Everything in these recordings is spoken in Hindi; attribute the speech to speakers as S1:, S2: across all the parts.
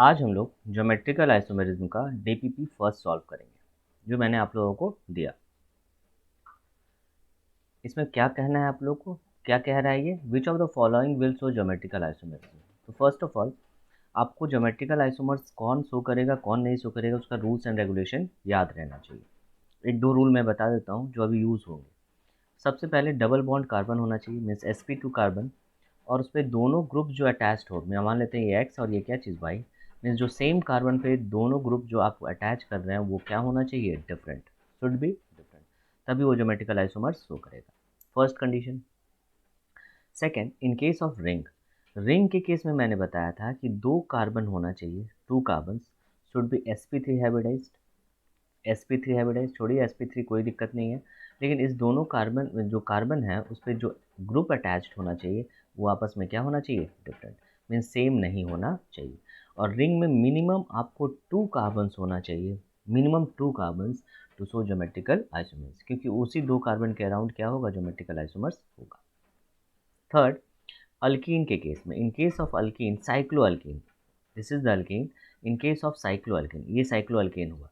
S1: आज हम लोग ज्योमेट्रिकल आइसोमेरिज्म का डीपीपी फर्स्ट सॉल्व करेंगे जो मैंने आप लोगों को दिया। इसमें क्या कहना है आप लोग को, क्या कह रहा है ये, which of the following will show geometrical isomerism. तो फर्स्ट ऑफ ऑल आपको ज्योमेट्रिकल आइसोमर्स कौन शो करेगा कौन नहीं शो करेगा उसका रूल्स एंड रेगुलेशन याद रहना चाहिए। एक दो रूल मैं बता देता हूँ जो अभी यूज़ होंगे। सबसे पहले डबल बॉन्ड कार्बन होना चाहिए, मीन्स sp2 कार्बन, और उस पर दोनों ग्रुप जो अटैच्ड हो, मैं मान लेते हैं ये एक्स और ये क्या चीज़ वाई, मीन्स जो सेम कार्बन पे दोनों ग्रुप जो आप अटैच कर रहे हैं वो क्या होना चाहिए, डिफरेंट, शुड बी डिफरेंट, तभी वो ज्योमेट्रिकल आइसोमर शो करेगा। First condition. Second, in case of ring, ring के केस में मैंने बताया था कि दो कार्बन होना चाहिए, two carbon should be sp3 hybridized. sp3 hybridize छोड़िए, sp3 कोई दिक्कत नहीं है, लेकिन इस दोनों कार्बन जो कार्बन है उस पर जो ग्रुप अटैच्ड होना चाहिए वो आपस में क्या होना चाहिए, डिफरेंट, मीन्स सेम नहीं होना चाहिए। और रिंग में मिनिमम आपको टू कार्बन्स होना चाहिए, minimum two carbons to show geometrical isomers, क्योंकि उसी दो कार्बन के अराउंड क्या होगा, ज्योमेट्रिकल आइसोमर्स होगा। थर्ड, अल्कीन के केस में, in case of alkene, cycloalkene, this is the alkene, in case of cycloalkene, ये साइक्लो अल्कीन हुआ।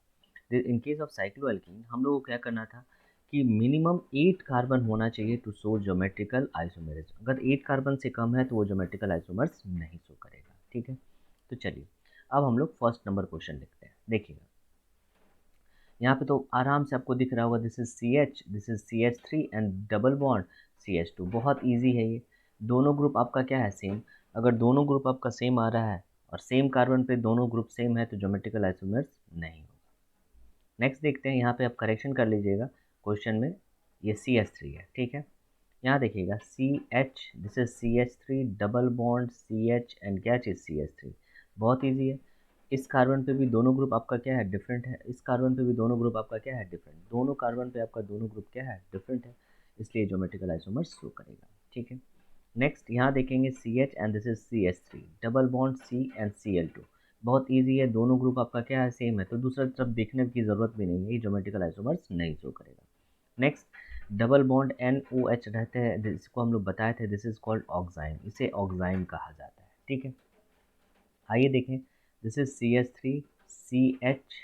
S1: In case of cycloalkene हम लोग को क्या करना था कि मिनिमम 8 कार्बन होना चाहिए टू शो ज्योमेट्रिकल आइसोमेरिज्म। अगर 8 कार्बन से कम है तो वो ज्योमेट्रिकल आइसोमर्स नहीं शो करेगा। ठीक है, तो चलिए अब हम लोग फर्स्ट नंबर क्वेश्चन लिखते हैं। देखिएगा यहाँ पे तो आराम से आपको दिख रहा होगा, this is C H, this is CH3 and double bond CH2। बहुत ईजी है ये, दोनों ग्रुप आपका क्या है, सेम। अगर दोनों ग्रुप आपका सेम आ रहा है और सेम कार्बन पे दोनों ग्रुप सेम है तो ज्योमेट्रिकल आइसोमर्स नहीं होगा। नेक्स्ट देखते हैं, यहाँ पे आप करेक्शन कर लीजिएगा क्वेश्चन में, ये CH3 है, ठीक है। यहाँ देखिएगा CH, this is CH3 double bond CH and क्या चीज़, CH3। बहुत ईजी है, इस कार्बन पे भी दोनों ग्रुप आपका क्या है, डिफरेंट है, इस कार्बन पे भी दोनों ग्रुप आपका क्या है, डिफरेंट, दोनों कार्बन पे आपका दोनों ग्रुप क्या है, डिफरेंट है, इसलिए ज्योमेट्रिकल आइसोमर शो करेगा। ठीक है, नेक्स्ट यहाँ देखेंगे CH and this is CH3 double bond C and Cl2। बहुत इजी है, दोनों ग्रुप आपका क्या है, सेम है, तो दूसरा तरफ देखने की जरूरत भी नहीं है, ये ज्योमेट्रिकल आइसोमर्स नहीं शो करेगा। नेक्स्ट, डबल बॉन्ड NOH रहते हैं, जिसको हम लोग बताए थे, दिस इज कॉल्ड ऑक्साइन, इसे ऑक्साइन कहा जाता है। ठीक है, आइए देखें, this is CH3 CH,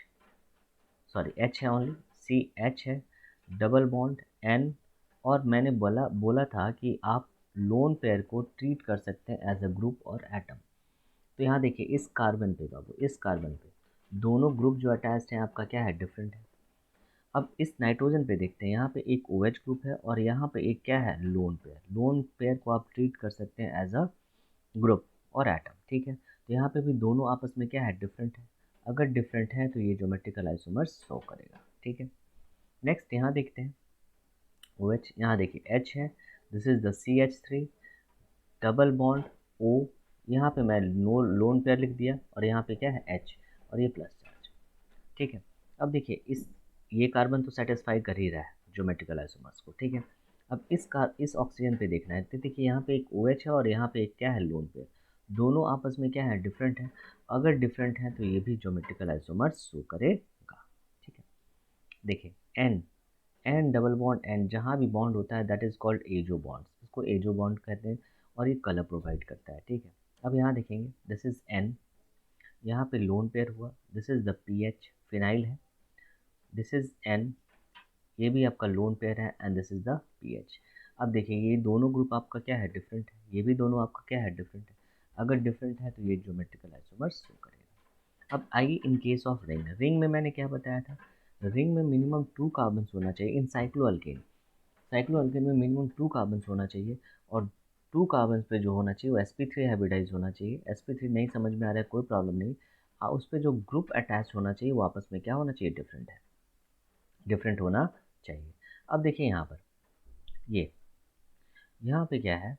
S1: sorry H है ओनली, CH है, डबल बॉन्ड N, और मैंने बोला बोला था कि आप लोन पेयर को ट्रीट कर सकते हैं एज अ ग्रुप और एटम। तो यहाँ देखिए इस कार्बन पे बाबू, इस कार्बन पे दोनों ग्रुप जो अटैच्ड हैं आपका क्या है, डिफरेंट है। अब इस नाइट्रोजन पे देखते हैं, यहाँ पे एक OH ग्रुप है और यहाँ पे एक क्या है, लोन पेयर। लोन पेयर को आप ट्रीट कर सकते हैं एज अ ग्रुप और एटम। ठीक है, तो यहाँ पे भी दोनों आपस में क्या है, डिफरेंट है। अगर डिफरेंट है तो ये ज्योमेट्रिकल आइसोमर्स शो करेगा। ठीक है, नेक्स्ट यहाँ देखते हैं OH, यहाँ देखिए H है, this is the CH3 double bond O, यहाँ पे मैं नो लोन पेयर लिख दिया और यहाँ पे क्या है, H, और ये प्लस चार्ज। ठीक है, अब देखिए इस ये कार्बन तो सेटिस्फाई कर ही रहा है ज्योमेट्रिकल आइसोमर्स को। ठीक है, अब इस ऑक्सीजन पे देखना है, तो देखिए यहाँ पे एक OH है और यहाँ पे एक क्या है, लोन पेयर, दोनों आपस में क्या है, डिफरेंट है। अगर डिफरेंट है तो ये भी ज्योमेट्रिकल आइसोमर्स शो करेगा। ठीक है, देखिए एन डबल बॉन्ड एन, जहाँ भी बॉन्ड होता है that is called azo bond, इसको एजो बॉन्ड कहते हैं, और ये कलर प्रोवाइड करता है। ठीक है, अब यहाँ देखेंगे दिस इज एन, यहाँ पे लोन पेयर हुआ, this is the PH, phenyl है, दिस इज एन, ये भी आपका लोन पेयर है, and this is the PH। अब देखिए ये दोनों ग्रुप आपका क्या है, डिफरेंट है, ये भी दोनों आपका क्या है, डिफरेंट है। अगर डिफरेंट है तो ये ज्योमेट्रिकल आइसोमर्स शो करेगा। अब आइए इन केस ऑफ रिंग, रिंग में मैंने क्या बताया था, रिंग में मिनिमम टू कार्बन होना चाहिए इन साइक्लो अल्केन, साइक्लो अल्केन में मिनिमम टू कार्बन होना चाहिए, और टू कार्बन पे जो होना चाहिए वो sp3 हाइब्रिडाइज होना चाहिए। sp3 नहीं समझ में आ रहा है कोई प्रॉब्लम नहीं, उस पर जो ग्रुप अटैच होना चाहिए वो आपस में क्या होना चाहिए, डिफरेंट है, डिफरेंट होना चाहिए। अब देखिए यहाँ पर ये, यहाँ पे क्या है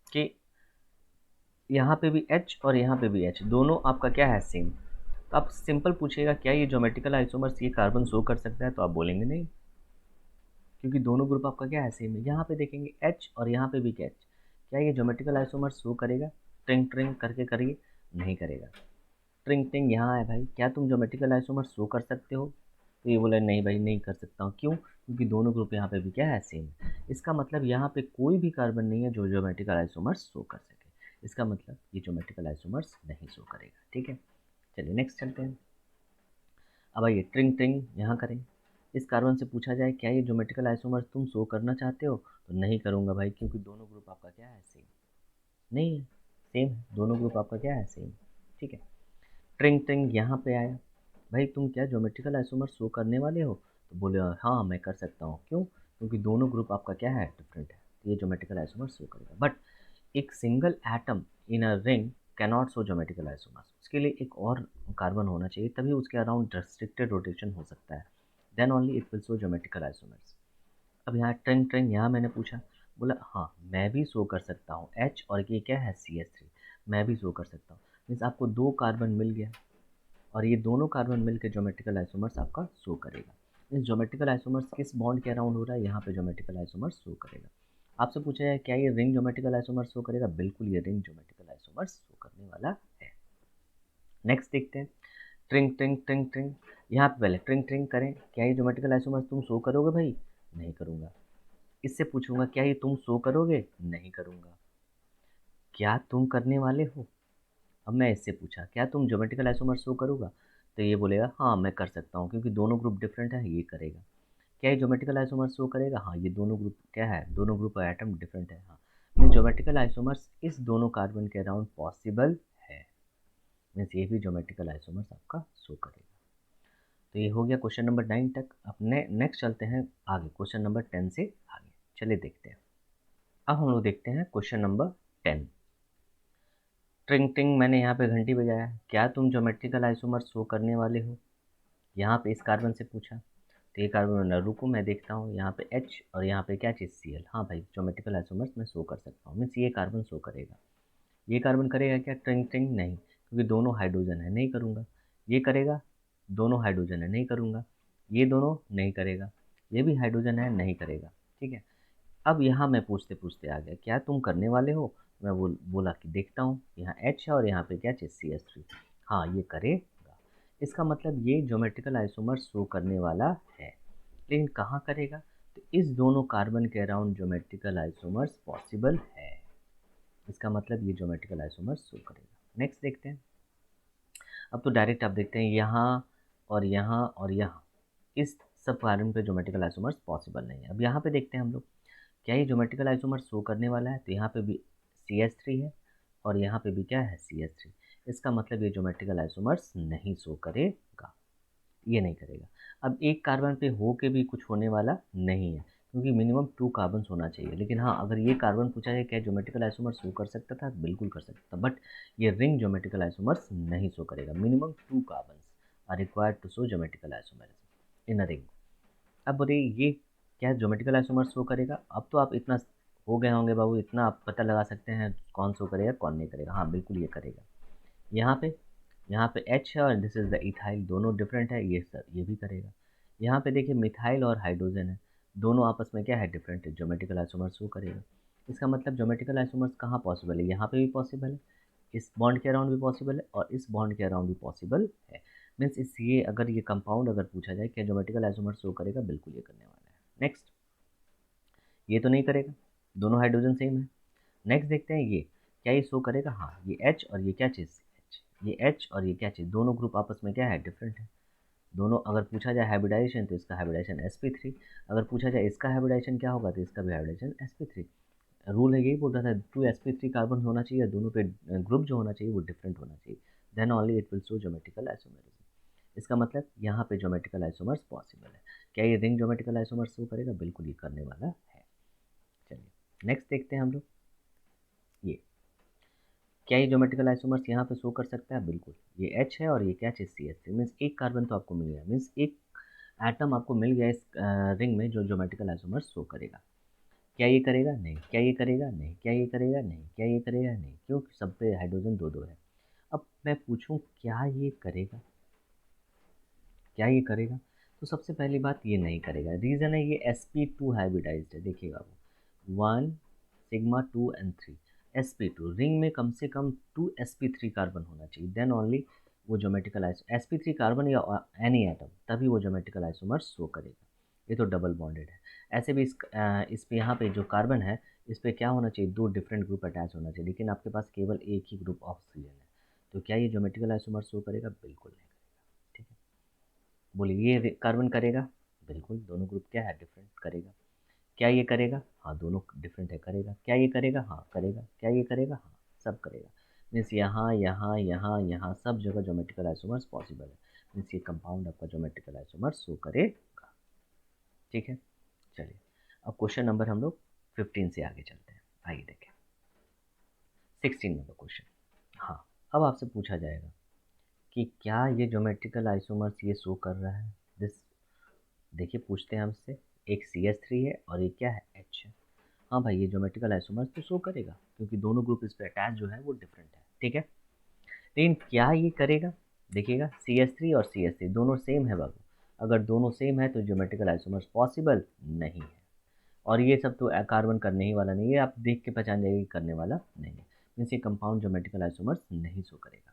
S1: कि यहाँ पे भी H और यहाँ पे भी H, दोनों आपका क्या है, सेम। तो आप सिंपल पूछिएगा क्या ये ज्योमेट्रिकल आइसोमर्स ये कार्बन शो कर सकता है, तो आप बोलेंगे नहीं, क्योंकि दोनों ग्रुप आपका क्या है, सेम है। यहाँ पे देखेंगे H और यहाँ पे भी क्या H, क्या ये ज्योमेट्रिकल आइसोमर्स शो करेगा, ट्रिंग ट्रिंग करके करिए, नहीं करेगा। ट्रिंग ट्रिंग यहाँ है भाई, क्या तुम ज्योमेट्रिकल आइसोमर्स शो कर सकते हो, तो ये बोला नहीं भाई नहीं कर सकता हूँ, क्यों, क्योंकि दोनों ग्रुप यहाँ पे भी क्या है, सेम। इसका मतलब यहाँ पे कोई भी कार्बन नहीं है जो ज्योमेट्रिकल आइसोमर्स शो कर सके। इसका मतलब ये ज्योमेट्रिकल आइसोमर्स नहीं शो करेगा। ठीक है, चलिए नेक्स्ट चलते हैं। अब आइए ट्रिंग ट्रिंग यहाँ करें। इस कार्बन से पूछा जाए क्या ये ज्योमेट्रिकल आइसोमर्स तुम शो करना चाहते हो, तो नहीं करूँगा भाई, क्योंकि दोनों ग्रुप आपका क्या है, सेम नहीं है, सेम है, दोनों ग्रुप आपका क्या है, सेम। ठीक है, ट्रिंग ट्रिंग यहाँ पे आया, भाई तुम क्या ज्योमेट्रिकल आइसोमर शो करने वाले हो, तो बोले हाँ मैं कर सकता हूँ। क्यों? क्योंकि दोनों ग्रुप आपका क्या है, डिफरेंट है, तो ये ज्योमेट्रिकल आइसोमर शो करेगा। बट एक single atom in a ring cannot show geometrical isomers, उसके लिए एक और कार्बन होना चाहिए, तभी उसके अराउंड रेस्ट्रिक्टेड रोटेशन हो सकता है, then only it will show geometrical isomers. अब यहाँ ट्रेंग ट्रेंग यहाँ मैंने पूछा, बोला हाँ मैं भी शो कर सकता हूँ H, और ये क्या है, CH3, मैं भी शो कर सकता हूँ। मीन्स आपको दो कार्बन मिल गया, और ये दोनों कार्बन मिलकर ज्योमेट्रिकल आइसोमर्स आपका शो करेगा। मीन्स ज्योमेट्रिकल आइसोमर्स किस बॉन्ड के अराउंड हो रहा है, यहाँ पे ज्योमेट्रिकल आइसोमर्स शो करेगा। आपसे पूछा जाए क्या ये रिंग ज्योमेट्रिकल आइसोमर्स शो करेगा, बिल्कुल ये रिंग ज्योमेट्रिकल आइसोमर्स शो करने वाला है। नेक्स्ट देखते हैं, ट्रिंग ट्रिंग ट्रिंग ट्रिंग। यहाँ पे पहले ट्रिंग ट्रिंग करें, क्या ये ज्योमेट्रिकल आइसोमर्स तुम शो करोगे भाई, नहीं करूँगा। इससे पूछूंगा क्या ये तुम शो करोगे, नहीं करूँगा। क्या तुम करने वाले हो, अब मैं इससे पूछा क्या तुम ज्योमेट्रिकल आइसोमर शो करोगा, तो ये बोलेगा हाँ मैं कर सकता हूँ, क्योंकि दोनों ग्रुप डिफरेंट है, ये करेगा। क्या ये ज्योमेट्रिकल आइसोमर शो करेगा, हाँ ये दोनों ग्रुप क्या है, दोनों ग्रुप एटम डिफरेंट है, हाँ। मीन्स ज्योमेट्रिकल आइसोमर्स इस दोनों कार्बन के अराउंड पॉसिबल है, मीन्स ये भी ज्योमेट्रिकल आइसोमर्स आपका शो करेगा। तो ये हो गया क्वेश्चन नंबर 9 तक। अपने नेक्स्ट चलते हैं आगे क्वेश्चन नंबर 10 से आगे, चलिए देखते हैं। अब हम लोग देखते हैं क्वेश्चन नंबर 10। ट्रिंग ट्रिंग मैंने यहाँ पे घंटी बजाया, क्या तुम ज्योमेट्रिकल आइसोमर शो करने वाले हो, यहाँ पे इस कार्बन से पूछा। तो ये कार्बन बोला रुको मैं देखता हूँ, यहाँ पे H और यहाँ पे क्या चीज़ Cl, हाँ भाई ज्योमेट्रिकल आइसोमर्स मैं शो कर सकता हूँ, मीन्स ये कार्बन शो करेगा। ये कार्बन करेगा क्या, ट्रिंग ट्रिंग, नहीं, क्योंकि दोनों हाइड्रोजन है, नहीं करूँगा। ये करेगा, दोनों हाइड्रोजन है, नहीं करूँगा। ये दोनों नहीं करेगा, ये भी हाइड्रोजन है, नहीं करेगा। ठीक है, अब यहाँ मैं पूछते पूछते आ गया क्या तुम करने वाले हो, मैं बोला कि देखता हूँ, यहाँ H है और यहाँ पे क्या चीज़ CH3, हाँ ये करेगा। इसका मतलब ये ज्योमेट्रिकल आइसोमर शो करने वाला है, लेकिन कहाँ करेगा, तो इस दोनों कार्बन के अराउंड ज्योमेट्रिकल आइसोमर्स पॉसिबल है, इसका मतलब ये ज्योमेट्रिकल आइसोमर्स शो करेगा। नेक्स्ट देखते हैं। अब तो डायरेक्ट आप देखते हैं यहाँ और यहाँ और यहाँ, इस सब कार्बन पे ज्योमेट्रिकल आइसोमर्स पॉसिबल नहीं है। अब यहाँ पे देखते हैं हम लोग क्या ये ज्योमेट्रिकल आइसोमर शो करने वाला है, तो यहाँ पे भी CH3 है और यहाँ पे भी क्या है, CH3। इसका मतलब ये ज्योमेट्रिकल आइसोमर्स नहीं शो करेगा, ये नहीं करेगा। अब एक कार्बन पे हो के भी कुछ होने वाला नहीं है, क्योंकि मिनिमम 2 कार्बन होना चाहिए। लेकिन हाँ अगर ये कार्बन पूछा जाए क्या ज्योमेट्रिकल आइसोमर शो कर सकता था, बिल्कुल कर सकता था, बट ये रिंग ज्योमेट्रिकल आइसोमर्स नहीं शो करेगा। Minimum 2 carbon are required to show geometrical isomers in a ring. अब बोले ये क्या ज्योमेट्रिकल आइसोमर शो करेगा, अब तो आप इतना हो गए होंगे बाबू, इतना आप पता लगा सकते हैं कौन शो करेगा कौन नहीं करेगा। हाँ बिल्कुल ये करेगा। यहाँ पे H है और दिस इज द इथाइल, दोनों डिफरेंट है, ये सर ये भी करेगा। यहाँ पे देखिए मिथाइल और हाइड्रोजन है, दोनों आपस में क्या है, डिफरेंट है, ज्योमेट्रिकल आइसोमर शो करेगा। इसका मतलब ज्योमेट्रिकल आइसोमर्स कहाँ पॉसिबल है, यहाँ पे भी पॉसिबल है, इस बॉन्ड के अराउंड भी पॉसिबल है और इस बॉन्ड के अराउंड भी पॉसिबल है। मीन्स इस ये अगर ये कंपाउंड अगर पूछा जाए क्या ज्योमेट्रिकल आइसोमर शो करेगा, बिल्कुल ये करने वाला है। नेक्स्ट, ये तो नहीं करेगा, दोनों हाइड्रोजन सेम है। नेक्स्ट देखते हैं ये क्या ये शो करेगा, हाँ ये H और ये क्या चीज़ H, ये H और ये क्या चीज़, दोनों ग्रुप आपस में क्या है, डिफरेंट है। दोनों अगर पूछा जाए हाइब्रिडाइजेशन तो इसका हाइब्रिडाइजेशन sp3, अगर पूछा जाए इसका हाइब्रिडाइजेशन क्या होगा तो इसका भी हाइब्रिडाइजेशन sp3। रूल है यही बोलता था 2 sp3 कार्बन होना चाहिए, दोनों पे ग्रुप जो होना चाहिए वो डिफरेंट होना चाहिए, then only it will show geometrical isomerism. इसका मतलब यहाँ पे ज्योमेट्रिकल आइसोमर्स पॉसिबल है। क्या ये रिंग ज्योमेट्रिकल आइसोमर्स शो करेगा, बिल्कुल ये करने वाला है। चलिए नेक्स्ट देखते हैं हम लोग, ये क्या ये ज्योमेट्रिकल आइसोमर्स यहाँ पे शो कर सकता है, बिल्कुल ये H है और ये क्या चीज़ CH3। मीन्स एक कार्बन तो आपको मिल गया, मीन्स एक एटम आपको मिल गया इस रिंग में जो ज्योमेट्रिकल आइसोमर्स शो करेगा। क्या ये करेगा, नहीं, क्या ये करेगा, नहीं, क्या ये करेगा, नहीं, क्या ये करेगा, नहीं, क्योंकि सब पे हाइड्रोजन दो दो है। अब मैं पूछूं क्या ये करेगा, क्या ये करेगा, तो सबसे पहली बात ये नहीं करेगा। रीज़न है ये sp2 हाइब्रिडाइज्ड है, देखिएगा वो 1 सिग्मा 2 एंड 3 sp2 रिंग में कम से कम 2 sp3 कार्बन होना चाहिए, देन ओनली वो ज्योमेट्रिकल आइसो sp3 कार्बन या एनी एटम, तभी वो ज्योमेट्रिकल आइसोमर शो करेगा। ये तो डबल बॉन्डेड है। ऐसे भी इस पे यहाँ पे जो कार्बन है इस पे क्या होना चाहिए, 2 डिफरेंट ग्रुप अटैच होना चाहिए, लेकिन आपके पास केवल एक ही ग्रुप ऑक्सीजन है। तो क्या ये ज्योमेट्रिकल आइसोमर शो करेगा? बिल्कुल नहीं करेगा। ठीक है, बोलिए ये कार्बन करेगा? बिल्कुल, दोनों ग्रुप क्या है, डिफरेंट करेगा। क्या ये करेगा? हाँ, दोनों डिफरेंट है, करेगा। क्या ये करेगा? हाँ करेगा। क्या ये करेगा? हाँ, सब करेगा। मीन्स यहाँ यहाँ यहाँ यहाँ सब जगह ज्योमेट्रिकल आइसोमर्स पॉसिबल है। मीन्स ये कंपाउंड आपका ज्योमेट्रिकल आइसोमर शो करेगा। ठीक है, चलिए अब क्वेश्चन नंबर हम लोग 15 से आगे चलते हैं। आइए देखें 16 नंबर क्वेश्चन। हाँ, अब आपसे पूछा जाएगा कि क्या ये ज्योमेट्रिकल आइसोमर्स ये शो कर रहा है दिस। देखिए पूछते हैं हमसे, एक CH3 है और एक क्या है, H है। हाँ भाई, ये ज्योमेट्रिकल आइसोमर्स तो शो करेगा क्योंकि दोनों ग्रुप इस पे अटैच जो है वो डिफरेंट है। ठीक है, लेकिन क्या ये करेगा? देखिएगा CH3 और CH3 दोनों सेम है बाबू। अगर दोनों सेम है तो ज्योमेट्रिकल आइसोमर्स पॉसिबल नहीं है। और ये सब तो कार्बन करने ही वाला नहीं है, आप देख के पहचान जाइए करने वाला नहीं है। मीन्स ये कंपाउंड ज्योमेट्रिकल आइसोमर्स नहीं शो करेगा।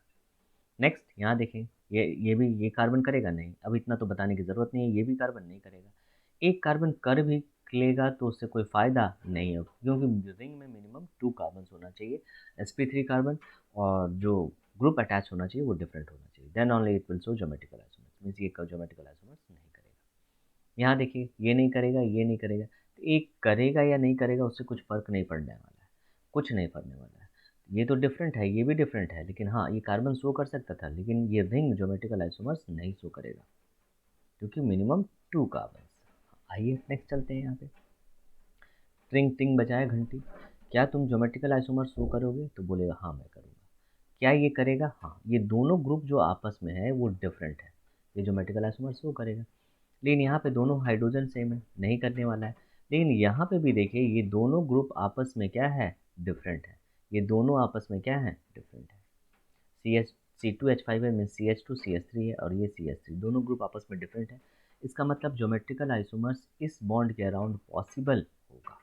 S1: नेक्स्ट यहाँ देखें, ये भी ये कार्बन करेगा नहीं, अब इतना तो बताने की ज़रूरत नहीं है, ये भी कार्बन नहीं करेगा। एक कार्बन कर भी लेगा तो उससे कोई फ़ायदा नहीं है, क्योंकि रिंग में मिनिमम 2 कार्बन होना चाहिए, sp3 कार्बन, और जो ग्रुप अटैच होना चाहिए वो डिफरेंट होना चाहिए। Then only it will show geometrical isomers. Means ये ज्योमेट्रिकल आइसोमर्स नहीं करेगा। यहाँ देखिए, ये नहीं करेगा, ये नहीं करेगा, तो एक करेगा या नहीं करेगा उससे कुछ फ़र्क नहीं पड़ने वाला है, कुछ नहीं पड़ने वाला है। ये तो डिफरेंट है, ये भी डिफरेंट है, लेकिन हाँ ये कार्बन शो कर सकता था, लेकिन ये रिंग ज्योमेट्रिकल आइसोमर्स नहीं शो करेगा क्योंकि मिनिमम 2 कार्बन। आइए नेक्स्ट चलते हैं। यहाँ पे ट्रिंग टिंग बजाए घंटी, क्या तुम ज्योमेट्रिकल आइसोमर शो करोगे? तो बोलेगा हाँ मैं करूँगा। क्या ये करेगा? हाँ, ये दोनों ग्रुप जो आपस में है वो डिफरेंट है, ये ज्योमेट्रिकल आइसोमर शो करेगा। लेकिन यहाँ पे दोनों हाइड्रोजन सेम है, नहीं करने वाला है। लेकिन यहाँ पे भी देखिए, ये दोनों ग्रुप आपस में क्या है, डिफरेंट है। ये दोनों आपस में क्या है, डिफरेंट है। C2H5 है, मीन CH2 CH3 है, और ये CH3, दोनों ग्रुप आपस में डिफरेंट है। इसका मतलब ज्योमेट्रिकल आइसोमर्स इस बॉन्ड के अराउंड पॉसिबल होगा।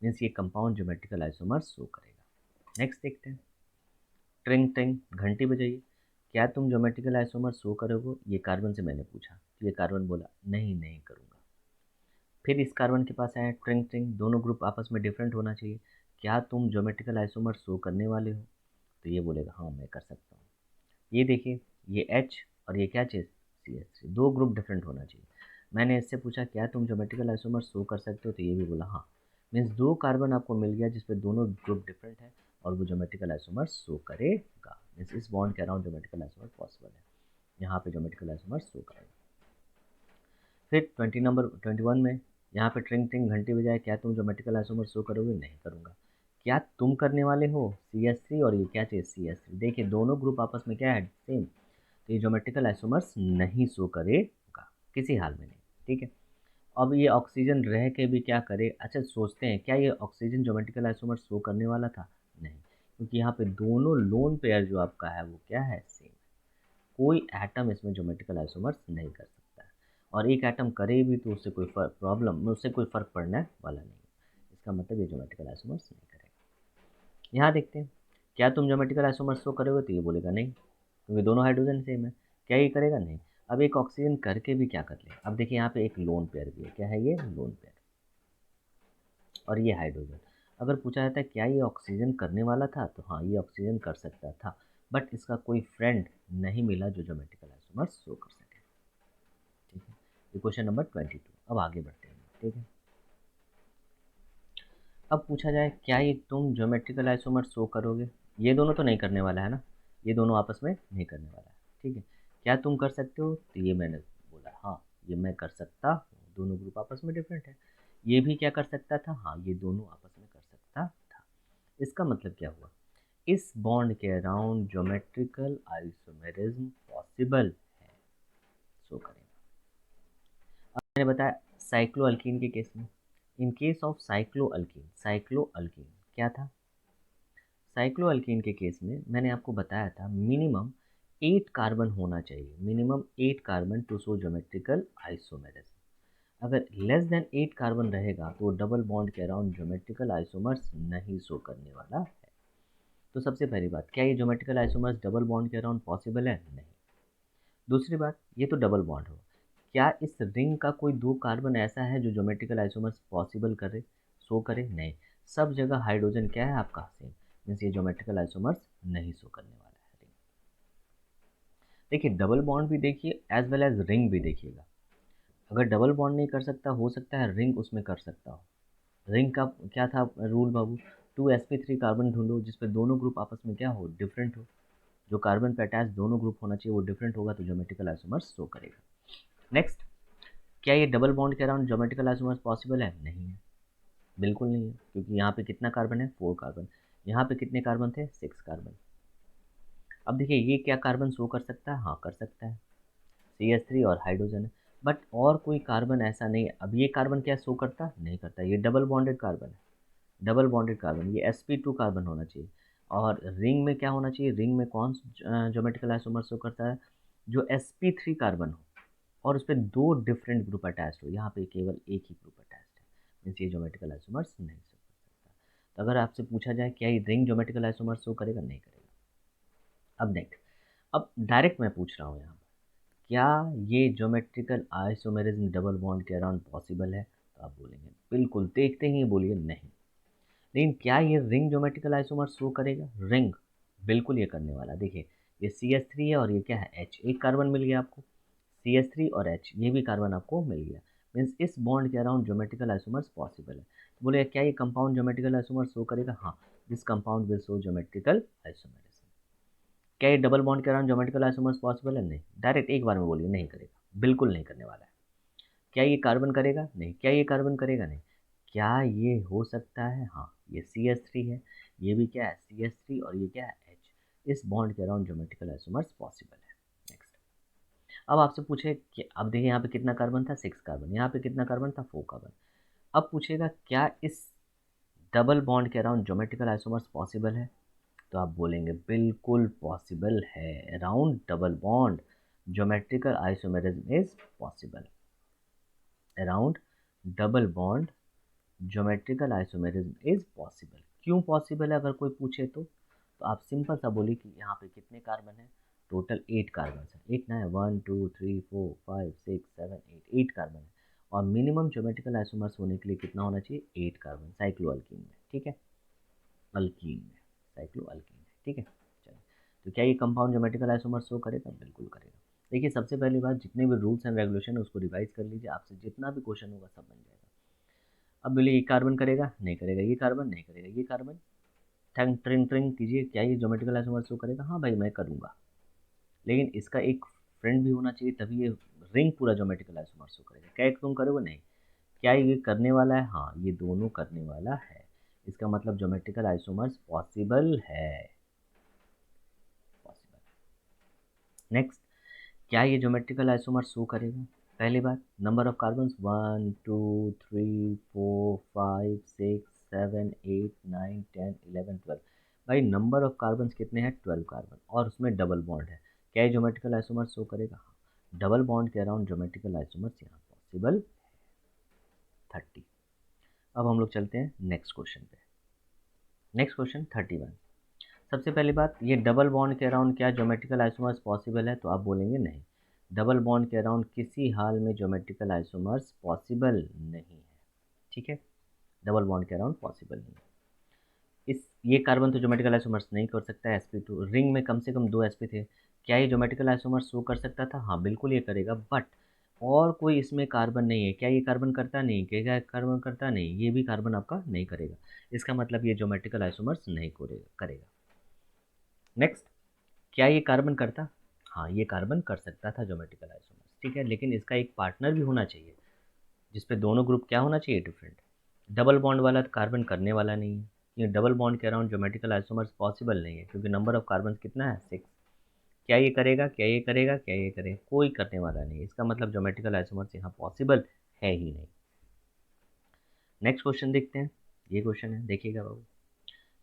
S1: मीन्स ये कंपाउंड ज्योमेट्रिकल आइसोमर्स शो करेगा। नेक्स्ट देखते हैं, ट्रिंग ट्रिंग घंटी बजाइए, क्या तुम ज्योमेट्रिकल आइसोमर शो करोगे? ये कार्बन से मैंने पूछा, तो ये कार्बन बोला नहीं नहीं करूँगा। फिर इस कार्बन के पास आया ट्रिंग ट्रिंग, दोनों ग्रुप आपस में डिफरेंट होना चाहिए, क्या तुम ज्योमेट्रिकल आइसोमर शो करने वाले हो? तो ये बोलेगा हाँ मैं कर सकता हूँ। ये देखिए, ये H और ये क्या चीज़, CH3, दो ग्रुप डिफरेंट होना चाहिए। मैंने इससे पूछा क्या तुम ज्योमेट्रिकल आइसोमर शो कर सकते हो? तो ये भी बोला हाँ। मीन्स 2 कार्बन आपको मिल गया जिसपे दोनों ग्रुप डिफरेंट है और वो ज्योमेट्रिकल आइसोमर शो करेगा। मीन्स इस बॉन्ड के अराउंड ज्योमेट्रिकल आइसोमर पॉसिबल है, यहाँ पे ज्योमेट्रिकल आइसोमर शो करेगा। फिर 21 में यहाँ पे ट्रिंग ट्रिंग घंटी बजाए, क्या तुम ज्योमेट्रिकल आइसोमर शो करोगे? नहीं करूँगा। क्या तुम करने वाले हो? CH3 और ये क्या चीज़, CH3। देखिए दोनों ग्रुप आपस में क्या है, सेम। तो ये ज्योमेट्रिकल आइसोमर्स नहीं शो करेगा किसी हाल में नहीं। ठीक है, अब ये ऑक्सीजन रह के भी क्या करे? अच्छा सोचते हैं, क्या ये ऑक्सीजन ज्योमेट्रिकल आइसोमर शो करने वाला था? नहीं, क्योंकि यहाँ पे दोनों लोन पेयर जो आपका है वो क्या है, सेम। कोई एटम इसमें ज्योमेट्रिकल आइसोमर्स नहीं कर सकता है, और एक एटम करे भी तो उससे कोई प्रॉब्लम, उससे कोई फर्क पड़ने वाला नहीं है। इसका मतलब ये ज्योमेट्रिकल आइसोमर्स नहीं करेगा। यहाँ देखते हैं, क्या तुम ज्योमेट्रिकल आइसोमर्स शो करोगे? तो ये बोलेगा नहीं, क्योंकि दोनों हाइड्रोजन सेम है। क्या ये करेगा? नहीं। अब एक ऑक्सीजन करके भी क्या कर ले, अब देखिए यहाँ पे एक लोन पेयर भी है, क्या है ये, लोन पेयर, और ये हाइड्रोजन। अगर पूछा जाता है क्या ये ऑक्सीजन करने वाला था, तो हाँ ये ऑक्सीजन कर सकता था, बट इसका कोई फ्रेंड नहीं मिला जो ज्योमेट्रिकल आइसोमर्स शो कर सके। ठीक है, ये क्वेश्चन नंबर 22। अब आगे बढ़ते हैं। ठीक है, अब पूछा जाए क्या ये तुम ज्योमेट्रिकल आइसोमर शो करोगे? ये दोनों तो नहीं करने वाला है ना, ये दोनों आपस में नहीं करने वाला है। ठीक है, क्या तुम कर सकते हो? तो ये मैंने बोला हाँ ये मैं कर सकता हूँ, दोनों ग्रुप आपस में डिफरेंट है। ये भी क्या कर सकता था? हाँ ये दोनों आपस में कर सकता था। इसका मतलब क्या हुआ, इस बॉन्ड के अराउंड ज्योमेट्रिकल आइसोमेरिज्म पॉसिबल है, शो करेगा। अब मैंने बताया साइक्लोअल्कीन के केस में, इन केस ऑफ साइक्लोअल्कीन, साइक्लोअल्कीन क्या था, साइक्लोअल्कीन के केस में मैंने आपको बताया था मिनिमम 8 कार्बन होना चाहिए, minimum 8 carbon to show geometrical isomerism. अगर लेस देन 8 कार्बन रहेगा तो डबल बॉन्ड के अराउंड ज्योमेट्रिकल आइसोमर्स नहीं शो करने वाला है। तो सबसे पहली बात, क्या ये ज्योमेट्रिकल आइसोमर्स डबल बॉन्ड के अराउंड पॉसिबल है? नहीं। दूसरी बात, ये तो डबल बॉन्ड हो, क्या इस रिंग का कोई 2 कार्बन ऐसा है जो ज्योमेट्रिकल आइसोमर्स पॉसिबल करे, शो करे? नहीं। सब जगह हाइड्रोजन क्या है आपका सेम, मीन्स ये ज्योमेट्रिकल आइसोमर्स नहीं शो करने वाला है रिंग। देखिए डबल बॉन्ड भी देखिए एज वेल एज रिंग भी देखिएगा। अगर डबल बॉन्ड नहीं कर सकता, हो सकता है रिंग उसमें कर सकता हो। रिंग का क्या था रूल बाबू, 2sp3 कार्बन ढूंढो जिसपे दोनों ग्रुप आपस में क्या हो, डिफरेंट हो। जो कार्बन पे अटैच दोनों ग्रुप होना चाहिए वो डिफरेंट होगा तो ज्योमेट्रिकल आइसोमर्स शो करेगा। नेक्स्ट, क्या ये डबल बॉन्ड के अराउंड ज्योमेट्रिकल आइसोमर्स पॉसिबल है? नहीं है, बिल्कुल नहीं है, क्योंकि यहाँ पे कितना कार्बन है, 4 कार्बन। यहाँ पे कितने कार्बन थे, 6 कार्बन। अब देखिए ये क्या कार्बन शो कर सकता है, हाँ कर सकता है, CH3 और हाइड्रोजन है। बट और कोई कार्बन ऐसा नहीं है। अब ये कार्बन क्या शो करता, नहीं करता, ये डबल बॉन्डेड कार्बन है। डबल बॉन्डेड कार्बन, ये sp2 कार्बन होना चाहिए। और रिंग में क्या होना चाहिए, रिंग में कौन ज्योमेट्रिकल आइसोमर शो करता है, जो sp3 कार्बन हो और उस पर 2 डिफरेंट ग्रुप अटैच्ड हो। यहाँ पे केवल एक ही ग्रुप अटैच्ड है, मीन्स ये ज्योमेट्रिकल आइसोमर्स नहीं शो कर सकता। तो अगर आपसे पूछा जाए क्या ये रिंग ज्योमेट्रिकल आइसोमर्स शो करेगा, नहीं करेगा। अब नेक्स्ट, अब डायरेक्ट मैं पूछ रहा हूँ यहाँ, क्या ये ज्योमेट्रिकल आइसोमेरिज्म डबल बॉन्ड के अराउंड पॉसिबल है? तो आप बोलेंगे बिल्कुल, देखते ही बोलिए नहीं। लेकिन क्या ये रिंग ज्योमेट्रिकल आइसोमर शो करेगा? रिंग बिल्कुल ये करने वाला। देखिए ये CH3 है और ये क्या है, H, एक कार्बन मिल गया आपको, CH3 और H, ये भी कार्बन आपको मिल गया। मीन्स इस बॉन्ड के अराउंड ज्योमेट्रिकल आइसोमर्स पॉसिबल है। तो बोले क्या ये कंपाउंड ज्योमेट्रिकल आइसोमर शो करेगा? हाँ, this compound will show geometrical isomerism. क्या ये डबल बॉन्ड के अराउंड ज्योमेट्रिकल आइसोमर्स पॉसिबल है? नहीं, डायरेक्ट एक बार में बोलिए नहीं करेगा, बिल्कुल नहीं करने वाला है। क्या ये कार्बन करेगा? नहीं। क्या ये कार्बन करेगा? नहीं। क्या ये हो सकता है? हाँ, ये CH3 है, ये भी क्या है, CH3, और ये क्या है, H। इस बॉन्ड के अराउंड ज्योमेट्रिकल आइसोमर्स पॉसिबल है। नेक्स्ट, अब आपसे पूछे कि अब देखिए यहाँ पे कितना कार्बन था, 6 कार्बन, यहाँ पे कितना कार्बन था, 4 कार्बन। अब पूछेगा क्या इस डबल बॉन्ड के अराउंड ज्योमेट्रिकल आइसोमर्स पॉसिबल है? तो आप बोलेंगे बिल्कुल पॉसिबल है, around double bond geometrical isomerism is possible. Around double bond geometrical isomerism is possible. क्यों पॉसिबल है अगर कोई पूछे तो आप सिंपल सा बोलिए कि यहाँ पे कितने कार्बन है, टोटल 8 कार्बन है, 8 ना है, 1 2 3 4 5 6 7 8, 8 कार्बन है। और मिनिमम ज्योमेट्रिकल आइसोमर्स होने के लिए कितना होना चाहिए, 8 कार्बन, साइक्लो अल्कीन में, ठीक है, अल्कीन में, साइक्लो अल्कीन में, ठीक है। चलिए, तो क्या ये कंपाउंड ज्योमेट्रिकल आइसोमर शो करेगा? बिल्कुल करेगा। देखिए सबसे पहली बात, जितने भी रूल्स एंड रेगुलेशन है उसको रिवाइज कर लीजिए, आपसे जितना भी क्वेश्चन होगा सब बन जाएगा। अब बोलिए ये कार्बन करेगा? नहीं करेगा। ये कार्बन? नहीं करेगा। ये कार्बन? टंग ट्रिंग ट्रिंग कीजिए, क्या ये ज्योमेट्रिकल आइसोमर शो करेगा? हाँ भाई मैं करूँगा, लेकिन इसका एक फ्रेंड भी होना चाहिए, तभी ये रिंग पूरा ज्योमेट्रिकल आइसोमर शो करेगा। क्या एक तुम करोगे? नहीं। क्या ये करने वाला है? हाँ, ये दोनों करने वाला है। इसका मतलब ज्योमेट्रिकल आइसोमर्स पॉसिबल है, पॉसिबल। नेक्स्ट, क्या ये ज्योमेट्रिकल आइसोमर शो करेगा? पहली बात, नंबर ऑफ कार्बन्स 1 2 3 4 5 6 7 8 9 10 11 12। भाई नंबर ऑफ कार्बन्स कितने हैं, 12 कार्बन, और उसमें डबल बॉन्ड है। क्या ये ज्योमेट्रिकल आइसोमर शो करेगा? हाँ, डबल बॉन्ड के अराउंड ज्योमेट्रिकल आइसोमर्स यहाँ पॉसिबल 30। अब हम लोग चलते हैं नेक्स्ट क्वेश्चन पे। Next question 31। सबसे पहली बात, ये डबल बॉन्ड के अराउंड क्या ज्योमेट्रिकल आइसोमर्स पॉसिबल है? तो आप बोलेंगे नहीं, डबल बॉन्ड के अराउंड किसी हाल में ज्योमेट्रिकल आइसोमर्स पॉसिबल नहीं है, ठीक है, डबल बॉन्ड के अराउंड पॉसिबल नहीं है। इस ये कार्बन तो ज्योमेट्रिकल आइसोमर्स नहीं कर सकता है, sp2, रिंग में कम से कम 2 sp थे। क्या ये ज्योमेट्रिकल आइसोमर्स शो कर सकता था? हाँ बिल्कुल ये करेगा, बट और कोई इसमें कार्बन नहीं है। क्या ये कार्बन करता? नहीं। क्या कार्बन करता? नहीं, ये भी कार्बन आपका नहीं करेगा। इसका मतलब ये ज्योमेट्रिकल आइसोमर्स नहीं करेगा। नेक्स्ट, क्या ये कार्बन करता? हाँ, ये कार्बन कर सकता था ज्योमेट्रिकल आइसोमर्स, ठीक है, लेकिन इसका एक पार्टनर भी होना चाहिए जिसपे दोनों ग्रुप क्या होना चाहिए, डिफरेंट। डबल बॉन्ड वाला कार्बन करने वाला नहीं है, ये डबल बॉन्ड के अराउंड ज्योमेट्रिकल आइसोमर्स पॉसिबल नहीं है, क्योंकि नंबर ऑफ कार्बन कितना है, 6। क्या ये करेगा? क्या ये करेगा? क्या ये करेगा? कोई करने वाला नहीं है। इसका मतलब ज्योमेट्रिकल आइसोमर्स यहाँ पॉसिबल है ही नहीं। नेक्स्ट क्वेश्चन देखते हैं। ये क्वेश्चन है, देखिएगा बाबू,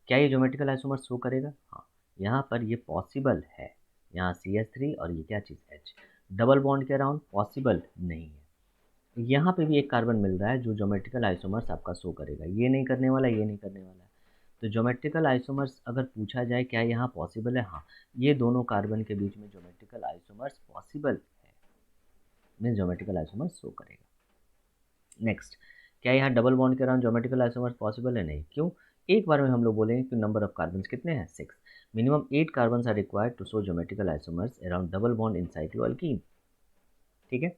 S1: क्या ये ज्योमेट्रिकल आइसोमर शो करेगा? हाँ, यहाँ पर ये पॉसिबल है। यहाँ CH3 और ये क्या चीज़, H, डबल बॉन्ड के अराउंड पॉसिबल नहीं है। यहाँ पे भी एक कार्बन मिल रहा है जो ज्योमेट्रिकल आइसोमर्स आपका शो करेगा, ये नहीं करने वाला, ये नहीं करने वाला है। तो ज्योमेट्रिकल आइसोमर्स अगर पूछा जाए क्या यहाँ पॉसिबल है, हाँ, ये दोनों कार्बन के बीच में ज्योमेट्रिकल आइसोमर्स पॉसिबल है, मीन्स ज्योमेट्रिकल आइसोमर्स शो करेगा। नेक्स्ट, क्या यहाँ डबल बॉन्ड के अराउंड ज्योमेट्रिकल आइसोमर्स पॉसिबल है? नहीं। क्यों? एक बार में हम लोग बोलेंगे कि नंबर ऑफ कार्बन कितने हैं? 6। Minimum 8 carbon are required to show geometrical isomers around double bond in cycloalkene. ठीक है,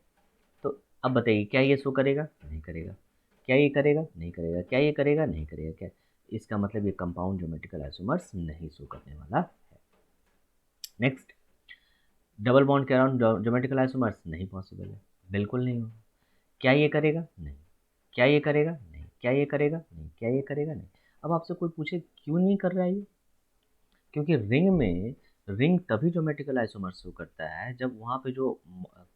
S1: तो अब बताइए क्या ये शो करेगा? नहीं करेगा। क्या ये करेगा? नहीं करेगा। क्या ये करेगा? नहीं करेगा। क्या? इसका मतलब ये कंपाउंड ज्योमेट्रिकल आइसोमर्स नहीं शो करने वाला है। नेक्स्ट, डबल बॉन्ड के अराउंड ज्योमेट्रिकल आइसोमर्स नहीं पॉसिबल है, बिल्कुल नहीं होगा। क्या ये करेगा? नहीं। क्या ये करेगा? नहीं। क्या ये करेगा? नहीं। क्या ये करेगा? नहीं। अब आपसे कोई पूछे क्यों नहीं कर रहा है ये? क्योंकि रिंग तभी ज्योमेट्रिकल आइसोमर शो करता है जब वहाँ पे जो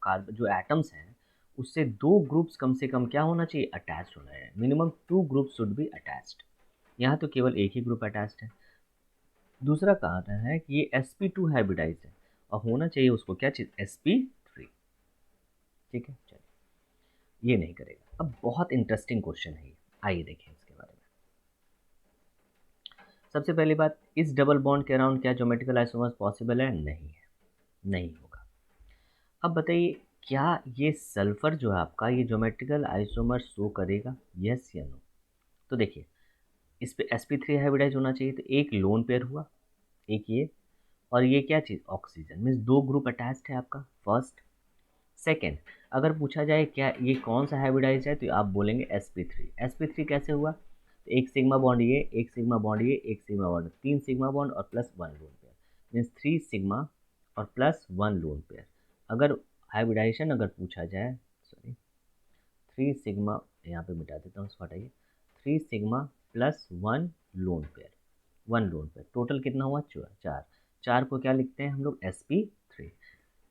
S1: कार्बन जो एटम्स हैं उससे 2 ग्रुप्स कम से कम क्या होना चाहिए? अटैच्ड होना है। Minimum 2 groups should be attached. यहाँ तो केवल एक ही ग्रुप अटैच्ड है। दूसरा कारण है कि ये sp2 हाइब्रिडाइज है और होना चाहिए उसको क्या चीज़? sp3। ठीक है, चलिए ये नहीं करेगा। अब बहुत इंटरेस्टिंग क्वेश्चन है ये, आइए देखें इसके बारे में। सबसे पहली बात, इस डबल बॉन्ड के अराउंड क्या ज्योमेट्रिकल आइसोमर्स पॉसिबल है? नहीं है, नहीं होगा। अब बताइए क्या ये सल्फर जो है आपका ये ज्योमेट्रिकल आइसोमर शो करेगा? यस या नो? तो देखिए इस पे sp3 हाइब्रिडाइज होना चाहिए, तो एक लोन पेयर हुआ, एक ये, और ये क्या चीज़? ऑक्सीजन। मीन्स 2 ग्रुप अटैच्ड है आपका, फर्स्ट। सेकेंड, अगर पूछा जाए क्या ये कौन सा हाइब्रिडाइज है, तो आप बोलेंगे sp3। sp3 कैसे हुआ? तो एक सिग्मा बॉन्ड ये, एक सिग्मा बॉन्ड ये, एक सिग्मा बॉन्ड, 3 सिग्मा बॉन्ड और plus 1 lone pair, means 3 sigma और प्लस 1 लोन पेयर। अगर हाइब्रिडाइजेशन अगर पूछा जाए, सॉरी 3 सिग्मा, यहाँ पे मिटा देता हूँ, उसको हटाइए, 3 sigma plus 1 lone pair, 1 lone pair, total कितना हुआ? 4। 4 को क्या लिखते हैं हम लोग? sp3।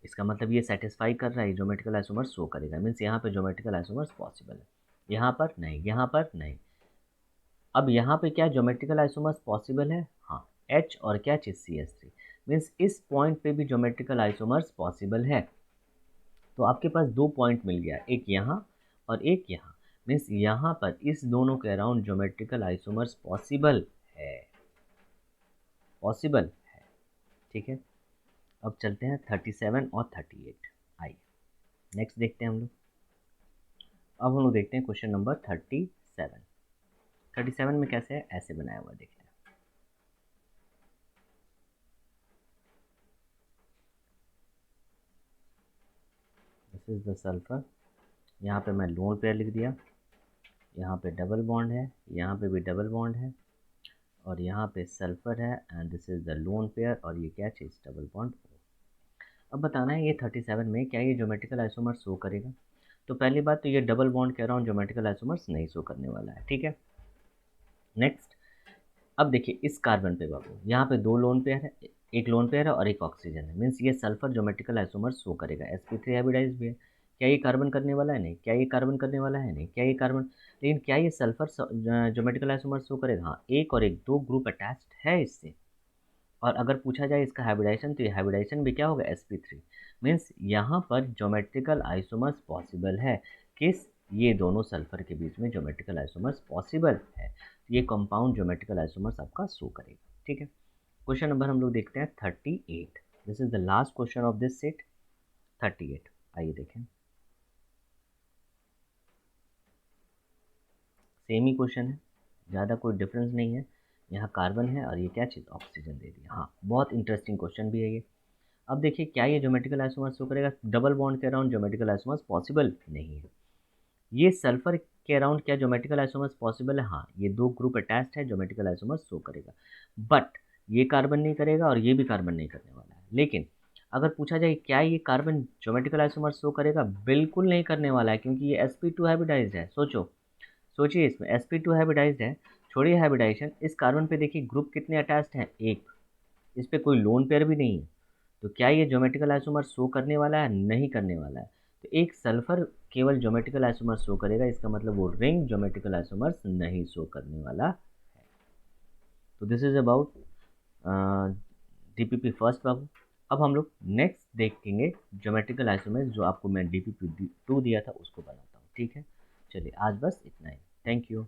S1: इसका मतलब ये सेटिस्फाई कर रहा है, ज्योमेट्रिकल आइसोमर्स शो करेगा, मीन्स यहाँ पे ज्योमेट्रिकल आइसोमर्स पॉसिबल है। यहाँ पर नहीं, यहाँ पर नहीं। अब यहाँ पे क्या ज्योमेट्रिकल आइसोमर्स पॉसिबल है? हाँ, H और क्या चीज़? CH3। मीन्स इस पॉइंट पे भी ज्योमेट्रिकल आइसोमर्स पॉसिबल है। तो आपके पास 2 पॉइंट मिल गया, एक यहाँ और एक यहाँ। मीन्स यहाँ पर इस दोनों के अराउंड ज्योमेट्रिकल आइसोमर्स पॉसिबल है, पॉसिबल है। ठीक है, अब चलते हैं 37 और 38। आइए नेक्स्ट देखते हैं हम लोग। अब हम लोग देखते हैं क्वेश्चन नंबर 37। 37 में कैसे है? ऐसे बनाया हुआ, देखते हैं। This is the sulphur. यहाँ पे मैं लोन पेयर लिख दिया, यहाँ पे डबल बॉन्ड है, यहाँ पे भी डबल बॉन्ड है, और यहाँ पे सल्फर है, and this is the lone pair, और ये क्या चीज़? Double bond. अब बताना है ये 37 में क्या ये ज्योमेट्रिकल आइसोमर शो करेगा? तो पहली बात तो ये डबल बॉन्ड के अराउंड ज्योमेट्रिकल आइसोमर्स नहीं शो करने वाला है। ठीक है, नेक्स्ट, अब देखिए इस कार्बन पे बाबू, यहाँ पे 2 लोन पेयर है, एक लोन पेयर है और एक ऑक्सीजन है, मीन्स ये सल्फर ज्योमेट्रिकल आइसोमर शो करेगा। sp3 हाइब्रिडाइज भी है। क्या ये कार्बन करने वाला है? नहीं। क्या ये कार्बन करने वाला है? नहीं। क्या ये कार्बन, लेकिन क्या ये सल्फर ज्योमेट्रिकल आइसोमर शो करेगा? हाँ, एक और एक, 2 ग्रुप अटैच्ड है इससे। और अगर पूछा जाए इसका हाइब्रिडाइजेशन, तो ये हाइब्रिडाइजेशन भी क्या होगा? sp3। मीन्स यहाँ पर ज्योमेट्रिकल आइसोमर्स पॉसिबल है। किस? ये दोनों सल्फर के बीच में ज्योमेट्रिकल आइसोमर्स पॉसिबल है। ये कंपाउंड ज्योमेट्रिकल आइसोमर्स आपका शो करेगा। ठीक है, क्वेश्चन नंबर हम लोग देखते हैं 38। This is the last question of this set, 38। आइए देखें, सेम ही क्वेश्चन है, ज़्यादा कोई डिफरेंस नहीं है। यहाँ कार्बन है और ये क्या चीज़? ऑक्सीजन दे दिया। हाँ, बहुत इंटरेस्टिंग क्वेश्चन भी है ये। अब देखिए क्या ये ज्योमेट्रिकल आइसोमर्स शो करेगा? डबल बॉन्ड के अराउंड ज्योमेट्रिकल आइसोमर्स पॉसिबल नहीं है। ये सल्फर के अराउंड क्या ज्योमेट्रिकल आइसोमर्स पॉसिबल है? हाँ, ये 2 ग्रुप अटैच्ड है, ज्योमेट्रिकल आइसोमर्स शो करेगा। बट ये कार्बन नहीं करेगा और ये भी कार्बन नहीं करने वाला है। लेकिन अगर पूछा जाए क्या ये कार्बन ज्योमेट्रिकल आइसोमर्स शो करेगा? बिल्कुल नहीं करने वाला है, क्योंकि ये sp2 हाइब्रिडाइज्ड है। सोचिए इसमें sp2 हाइब्रिडाइज्ड है। छोड़िए हाइब्रिडाइजेशन, इस कार्बन पे देखिए ग्रुप कितने अटैच्ड हैं? एक। इस पे कोई लोन पेयर भी नहीं है। तो क्या ये ज्योमेट्रिकल आइसोमर शो करने वाला है? नहीं करने वाला है। तो एक सल्फर केवल ज्योमेट्रिकल आइसोमर शो करेगा, इसका मतलब वो रिंग ज्योमेट्रिकल आइसोमर्स नहीं शो करने वाला है। तो this is about DPP first बाबू। अब हम लोग नेक्स्ट देखेंगे ज्योमेट्रिकल आइसोमर्स, जो आपको मैं डीपीपी 2 दिया था उसको बनाता हूँ। ठीक है, चलिए आज बस इतना ही। Thank you.